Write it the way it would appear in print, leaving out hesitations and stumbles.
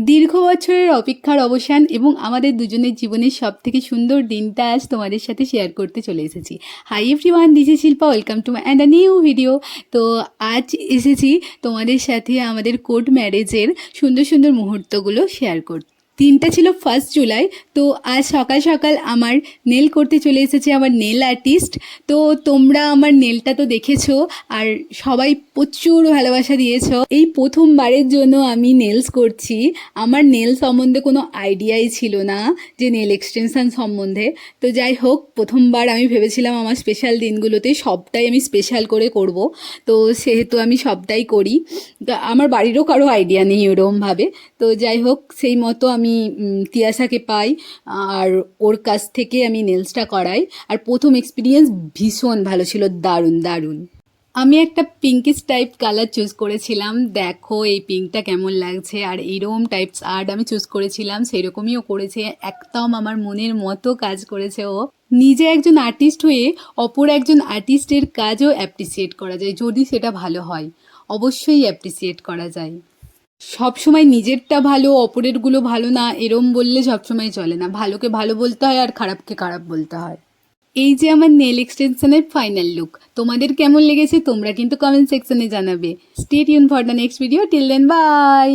দীর্ঘ বছরের অপেক্ষার অবসান এবং আমাদের দুজনের জীবনের সবথেকে সুন্দর দিনটা আজ তোমাদের সাথে শেয়ার করতে চলে এসেছি। Hi everyone, this is Shilpa, welcome to my and a new video. তো আজ এসেছি তোমাদের সাথে আমাদের কোর্ট ম্যারেজের সুন্দর সুন্দর মুহূর্তগুলো শেয়ার করতে। দিনটা ছিল 1 জুলাই। তো আজ সকাল সকাল আমার নেল করতে চলে এসেছে আমার নেল আর্টিস্ট। তো তোমরা আমার নেলটা তো দেখেছো, আর সবাই প্রচুর ভালোবাসা দিয়েছো। এই প্রথমবারের জন্য আমি নেলস করছি। আমার নেল সম্বন্ধে কোনো আইডিয়াই ছিল না, যে নেল এক্সটেনশন সম্বন্ধে। তো যাই হোক, প্রথমবার আমি ভেবেছিলাম আমার স্পেশাল দিনগুলোতে সবটাই আমি স্পেশাল করে করব। তো সেহেতু আমি সবটাই করি। তো আমার বাড়িরও কারো আইডিয়া নেই ওরমভাবে। তো যাই হোক, সেই মতো আমি তিয়াশাকে পাই, আর ওর কাছ থেকে আমি নেলসটা করাই। আর প্রথম এক্সপিরিয়েন্স ভীষণ ভালো ছিল, দারুণ দারুণ। আমি একটা পিঙ্কিশ টাইপ কালার চুজ করেছিলাম। দেখো এই পিঙ্কটা কেমন লাগছে, আর এইরকম টাইপস আর্ট আমি চুজ করেছিলাম, সেরকমই ও করেছে। একদম আমার মনের মতো কাজ করেছে ও। নিজে একজন আর্টিস্ট হয়ে অপর একজন আর্টিস্টের কাজও অ্যাপ্রিসিয়েট করা যায়, যদি সেটা ভালো হয় অবশ্যই অ্যাপ্রিসিয়েট করা যায়। সবসময় নিজেরটা ভালো অপরেরগুলো ভালো না, এরম বললে সবসময় চলে না। ভালোকে ভালো বলতে হয় আর খারাপকে খারাপ বলতে হয়। এই যে আমার নেল এক্সটেনশনের ফাইনাল লুক, তোমাদের কেমন লেগেছে তোমরা কিন্তু কমেন্ট সেকশনে জানাবে। Stay tune for the next video, till then by.